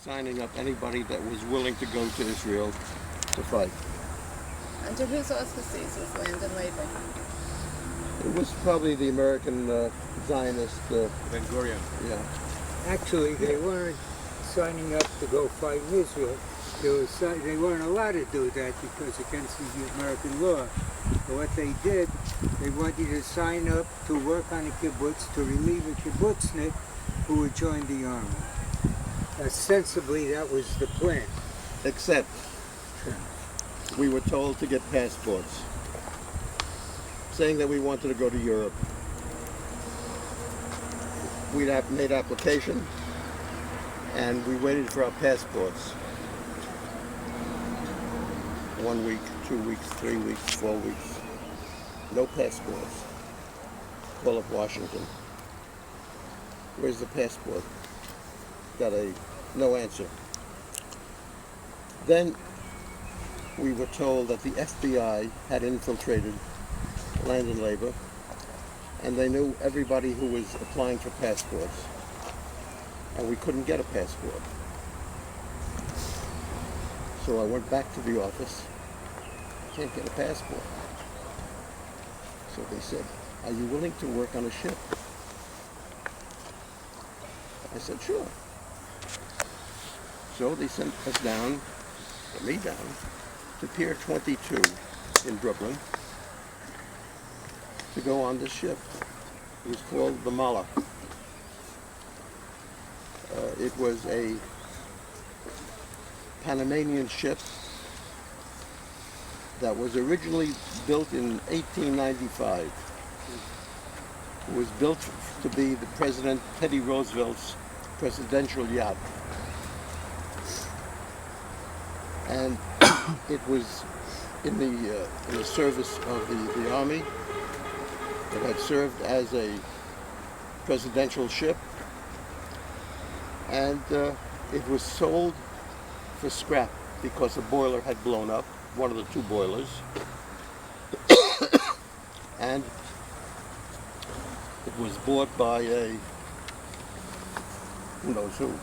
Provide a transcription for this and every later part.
signing up anybody that was willing to go to Israel to fight. Under whose auspices was Land and Labor? It was probably the American Zionist. Ben Gurion. Yeah. Actually, they weren't signing up to go fight in Israel. They weren't allowed to do that because against the American law. So what they did, they wanted you to sign up to work on a kibbutz to relieve a kibbutznik who would join the army. Ostensibly, that was the plan. Except we were told to get passports, saying that we wanted to go to Europe. We made application, and we waited for our passports. 1 week, 2 weeks, 3 weeks, 4 weeks. No passports. Call up Washington. Where's the passport? Got no answer. Then we were told that the FBI had infiltrated Land and Labor, and they knew everybody who was applying for passports, and we couldn't get a passport. So I went back to the office. Can't get a passport. So they said, "Are you willing to work on a ship?" I said, "Sure." So they sent us down, or me down, to Pier 22 in Brooklyn to go on this ship. It was called the Mala. It was a Panamanian ship that was originally built in 1895. It was built to be the President Teddy Roosevelt's presidential yacht. And it was in the service of the Army. It had served as a presidential ship, and it was sold for scrap because a boiler had blown up, one of the two boilers, and it was bought by who knows who,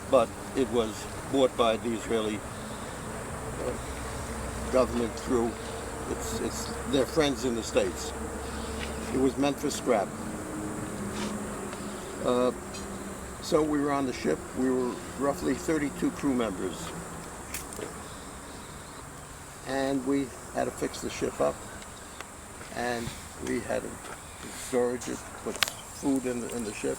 but it was bought by the Israeli government through it's their friends in the States. It was meant for scrap. So we were on the ship. We were roughly 32 crew members. And we had to fix the ship up. And we had to storage it, put food in the ship,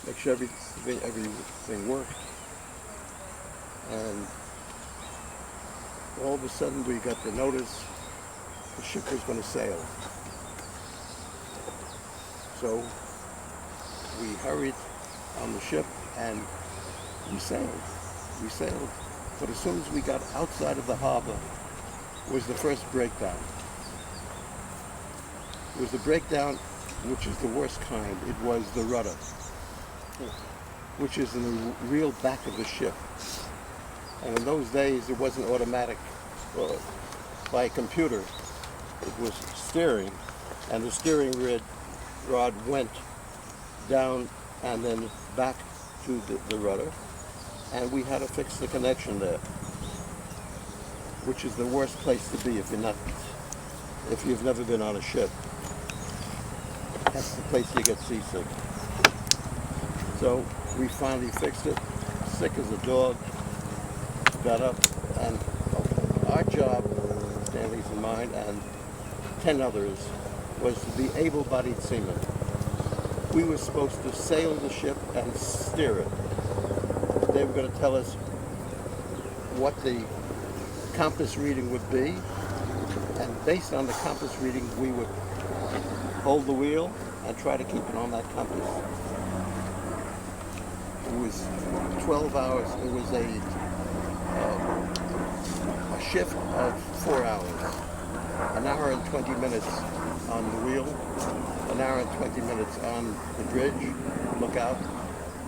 make sure everything worked. And all of a sudden we got the notice the ship was going to sail. So we hurried on the ship and we sailed. We sailed. But as soon as we got outside of the harbor was the first breakdown. It was the breakdown, which is the worst kind. It was the rudder, which is in the real back of the ship. And in those days, it wasn't automatic by a computer. It was steering, and the steering rod went down and then back to the rudder, and we had to fix the connection there, which is the worst place to be if you've never been on a ship. That's the place you get seasick. So we finally fixed it, sick as a dog, got up, and our job, Stanley's and mine, and 10 others, was to be able-bodied seamen. We were supposed to sail the ship and steer it. They were going to tell us what the compass reading would be, and based on the compass reading, we would hold the wheel and try to keep it on that compass. It was 12 hours. It was a shift of 4 hours. An hour and 20 minutes on the wheel, an hour and 20 minutes on the bridge, lookout,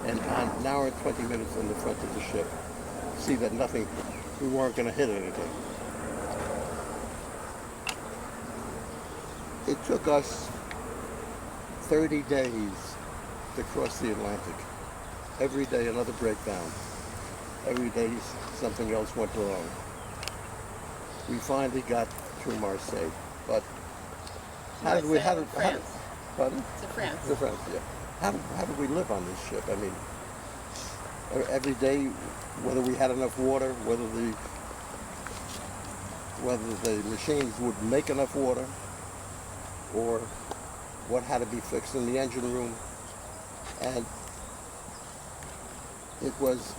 and an hour and 20 minutes in the front of the ship. See that we weren't going to hit anything. It took us 30 days to cross the Atlantic. every day another breakdown. Every day something else went wrong. We finally got to Marseille, but how did we? How did? France. Pardon? To France. To France, yeah. How did we live on this ship? I mean, every day, whether we had enough water, whether the machines would make enough water, or what had to be fixed in the engine room, and it was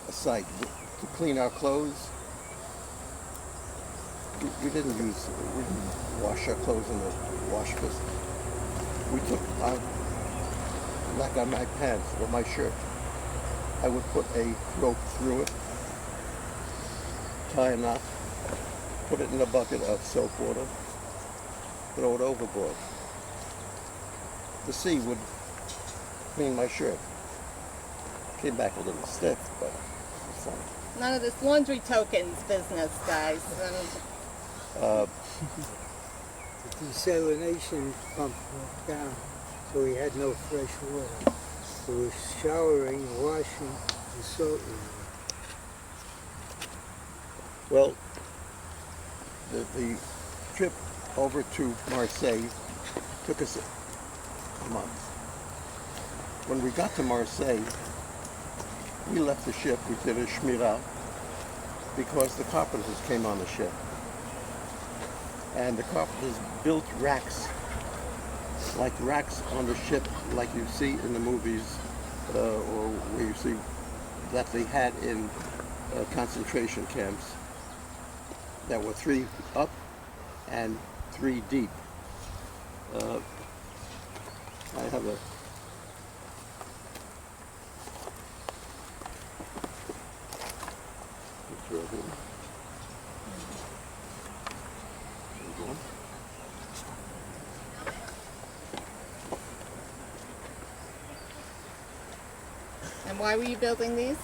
a sight. To clean our clothes, we didn't wash our clothes in the wash basin. We took like on my pants or my shirt, I would put a rope through it, tie a knot, put it in a bucket of soap water, throw it overboard. The sea would clean my shirt. Came back a little stiff, but it was fun. None of this laundry tokens business, guys. The desalination pump broke down, so we had no fresh water. So we were showering and washing the salt water. Well, the trip over to Marseille took us a month. When we got to Marseille, we left the ship, we did a shmirah, because the carpenters came on the ship. And the carpenters built racks, like racks on the ship, like you see in the movies, or where you see that they had in concentration camps, that were 3 up and 3 deep. I have a picture of him. There you go. And why were you building these?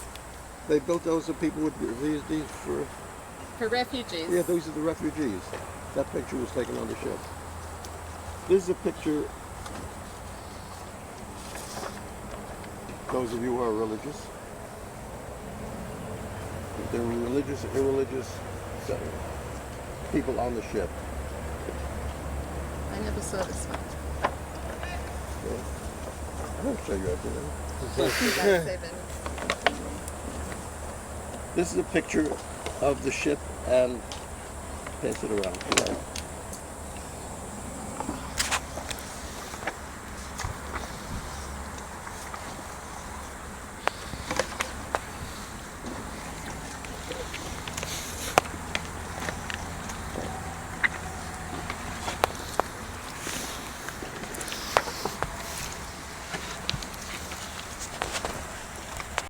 They built those for people with these for. For refugees. Yeah, those are the refugees. That picture was taken on the ship. This is a picture. Those of you who are religious. There were religious and irreligious people on the ship. I never saw this one. Yeah. I'll show you after that. You guys save it. This is a picture of the ship and pass it around.